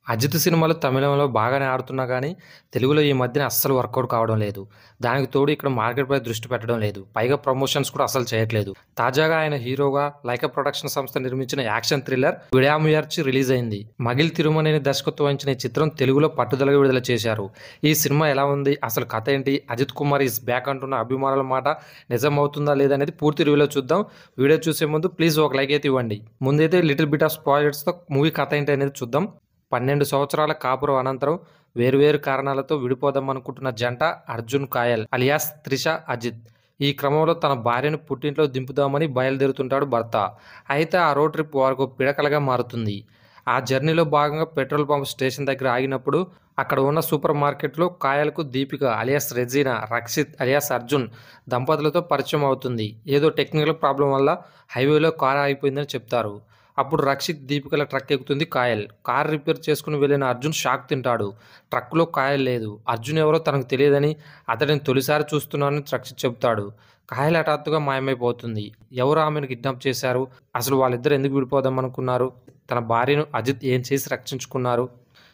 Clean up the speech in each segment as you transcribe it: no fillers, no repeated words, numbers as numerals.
అజిత్ సినిమాలు తమిళంలో బాగానే ఆడుతున్నా గానీ, తెలుగులో ఈ మధ్యన అస్సలు వర్కౌట్ కావడం లేదు. దానికి తోడు ఇక్కడ మార్కెట్‌పై దృష్టి పెట్టడం లేదు. పైగా ప్రమోషన్స్ కూడా అసలు చేయట్లేదు. తాజాగా ఆయన హీరోగా లైకా ప్రొడక్షన్ సంస్థ నిర్మించిన యాక్షన్ థ్రిల్లర్ 'విడాముయర్చి' రిలీజ్ అయింది. మగిల్ తిరుమనేని దర్శకత్వం వహించిన ఈ చిత్రం తెలుగులో పట్టుదలగా విడుదల చేశారు. ఈ సినిమా ఎలా ఉంది? అసలు కథ ఏంటి? అజిత్ కుమార్ ఈస్ బ్యాక్ అంటున్న అభిమానుల మాట నిజమవుతుందా లేదా అనేది పూర్తి రివ్యూలో చూద్దాం. వీడియో చూసే ముందు ప్లీజ్ ఒక లైక్ అయితే ఇవ్వండి. ముందైతే లిటిల్ బిట్ ఆఫ్ స్పాయిలర్స్‌తో మూవీ కథ ఏంటి అనేది చూద్దాం. 12 సంవత్సరాల కాపురం అనంతరం వేర్వేరు కారణాలతో విడిపోదామనుకుంటున్న జంట అర్జున్ కాయల్ అలియాస్ త్రిష అజిత్. ఈ క్రమంలో తన భార్యను పుట్టింట్లో దింపుదామని బయలుదేరుతుంటాడు భర్త. అయితే ఆ రోడ్ ట్రిప్ వారికి పిడకలగా మారుతుంది. ఆ జర్నీలో భాగంగా పెట్రోల్ పంప్ స్టేషన్ దగ్గర ఆగినప్పుడు అక్కడ ఉన్న సూపర్ మార్కెట్లో కాయలకు దీపిక అలియాస్ రెజీనా, రక్షిత్ అలియాస్ అర్జున్ దంపతులతో పరిచయం అవుతుంది. ఏదో టెక్నికల్ ప్రాబ్లం వల్ల హైవేలో కారు ఆగిపోయిందని చెప్తారు. అప్పుడు రక్షిత్ దీపికల ట్రక్ ఎక్కుతుంది కాయల్. కార్ రిపేర్ చేసుకుని వెళ్ళిన అర్జున్ షాక్ తింటాడు. ట్రక్లో కాయల్ లేదు. అర్జున్ ఎవరో తనకు తెలియదని, అతడిని తొలిసారి చూస్తున్నానని రక్షిత్ చెబుతాడు. కాయల్ హఠాత్తుగా మాయమైపోతుంది. ఎవరు ఆమెను కిడ్నాప్ చేశారు? అసలు వాళ్ళిద్దరు ఎందుకు విడిపోదామనుకున్నారు? తన భార్యను అజిత్ ఏం చేసి రక్షించుకున్నారు?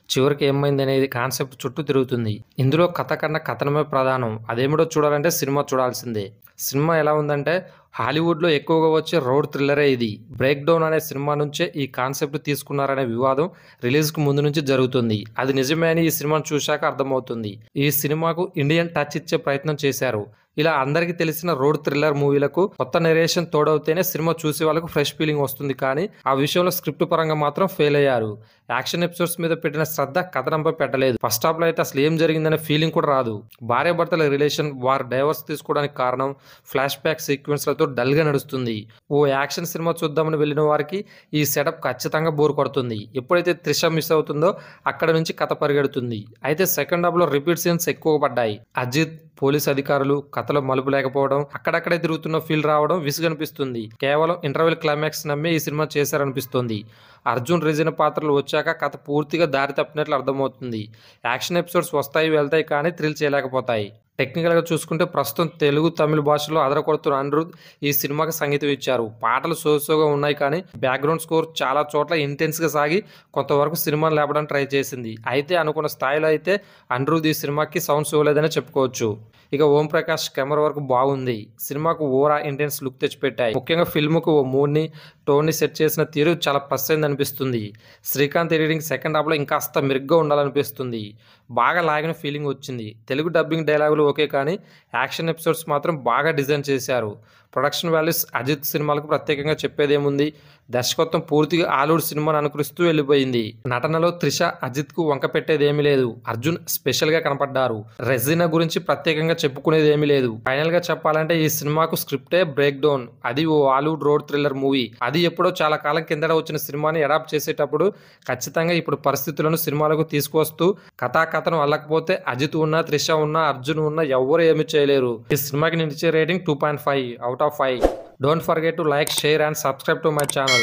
చివరికి ఏమైందనేది కాన్సెప్ట్ చుట్టూ తిరుగుతుంది. ఇందులో కథ కన్నా కథనమే ప్రధానం. అదేమిటో చూడాలంటే సినిమా చూడాల్సిందే. సినిమా ఎలా ఉందంటే హాలీవుడ్లో ఎక్కువగా వచ్చే రోడ్ థ్రిల్లరే ఇది. బ్రేక్ డౌన్ అనే సినిమా నుంచే ఈ కాన్సెప్ట్ తీసుకున్నారనే వివాదం రిలీజ్కు ముందు నుంచి జరుగుతుంది. అది నిజమే అని ఈ సినిమాను చూశాక అర్థమవుతుంది. ఈ సినిమాకు ఇండియన్ టచ్ ఇచ్చే ప్రయత్నం చేశారు. ఇలా అందరికీ తెలిసిన రోడ్ థ్రిల్లర్ మూవీలకు కొత్త నెరేషన్ తోడవుతేనే సినిమా చూసే వాళ్ళకు ఫ్రెష్ ఫీలింగ్ వస్తుంది. కానీ ఆ విషయంలో స్క్రిప్ట్ పరంగా మాత్రం ఫెయిల్ అయ్యారు. యాక్షన్ ఎపిసోడ్స్ మీద పెట్టిన శ్రద్ధ కథనంపై పెట్టలేదు. ఫస్ట్ హాఫ్ లో అయితే అసలు ఏం జరిగిందనే ఫీలింగ్ కూడా రాదు. భార్యాభర్తల రిలేషన్ వారు డైవర్స్ తీసుకోవడానికి కారణం ఫ్లాష్ బ్యాక్ సీక్వెన్స్లతో డల్ గా నడుస్తుంది. ఓ యాక్షన్ సినిమా చూద్దామని వెళ్ళిన వారికి ఈ సెటప్ ఖచ్చితంగా బోర్ కొడుతుంది. ఎప్పుడైతే త్రిష మిస్ అవుతుందో అక్కడ నుంచి కథ పరిగెడుతుంది. అయితే సెకండ్ హాఫ్ లో రిపీట్ సీన్స్ ఎక్కువ పడ్డాయి. అజిత్ పోలీస్ అధికారులు కథలో మలుపు లేకపోవడం, అక్కడక్కడే తిరుగుతున్న ఫీల్ రావడం విసుగనిపిస్తుంది. కేవలం ఇంటర్వెల్ క్లైమాక్స్ నమ్మి ఈ సినిమా చేశారనిపిస్తుంది. అర్జున్ రెజినా పాత్రలు వచ్చాక కథ పూర్తిగా దారి తప్పినట్లు అర్థమవుతుంది. యాక్షన్ ఎపిసోడ్స్ వస్తాయి వెళ్తాయి కానీ థ్రిల్ చేయలేకపోతాయి. టెక్నికల్గా చూసుకుంటే ప్రస్తుతం తెలుగు తమిళ భాషలో అదరకొడుతున్న అనిరుద్ ఈ సినిమాకి సంగీతం ఇచ్చారు. పాటలు సోసోగా ఉన్నాయి కానీ బ్యాక్గ్రౌండ్ స్కోర్ చాలా చోట్ల ఇంటెన్స్గా సాగి కొంతవరకు సినిమాను లేపడానికి ట్రై చేసింది. అయితే అనుకున్న స్థాయిలో అయితే అనిరుద్ ఈ సినిమాకి సౌండ్స్ ఇవ్వలేదని చెప్పుకోవచ్చు. ఇక ఓం ప్రకాష్ కెమెరా వరకు బాగుంది. సినిమాకు ఓరా ఇంటెన్స్ లుక్ తెచ్చిపెట్టాయి. ముఖ్యంగా ఫిల్మ్కు ఓ మూడ్ని టోన్ని సెట్ చేసిన తీరు చాలా ప్లస్ అయింది అనిపిస్తుంది. శ్రీకాంత్ ఎడిటింగ్ సెకండ్ హాఫ్లో ఇంకాస్త మెరుగ్గా ఉండాలనిపిస్తుంది. బాగా లాగిన ఫీలింగ్ వచ్చింది. తెలుగు డబ్బింగ్ డైలాగులు ఓకే కానీ యాక్షన్ ఎపిసోడ్స్ మాత్రం బాగా డిజైన్ చేశారు. ప్రొడక్షన్ వాల్యూస్ అజిత్ సినిమాలకు ప్రత్యేకంగా చెప్పేదేముంది. దర్శకత్వం పూర్తిగా హాలీవుడ్ సినిమాను అనుకరిస్తూ వెళ్ళిపోయింది. నటనలో త్రిష అజిత్కు వంక పెట్టేదేమీ లేదు. అర్జున్ స్పెషల్గా కనపడ్డారు. రెజినా గురించి ప్రత్యేకంగా చెప్పుకునేది ఏమీ లేదు. ఫైనల్గా చెప్పాలంటే ఈ సినిమాకు స్క్రిప్టే బ్రేక్ డౌన్. అది ఓ హాలీవుడ్ రోడ్ థ్రిల్లర్ మూవీ. అది ఎప్పుడో చాలా కాలం కిందట వచ్చిన సినిమాని అడాప్ట్ చేసేటప్పుడు ఖచ్చితంగా ఇప్పుడు పరిస్థితులను సినిమాలకు తీసుకొస్తూ కథాకథనం అల్లకపోతే అజిత్ ఉన్నా, త్రిష ఉన్నా, అర్జున్ ఉన్నా ఎవ్వరూ ఏమీ చేయలేరు. ఈ సినిమాకి నేను ఇచ్చే rating 2.5 out of 5. Don't forget to like, share and subscribe to my channel.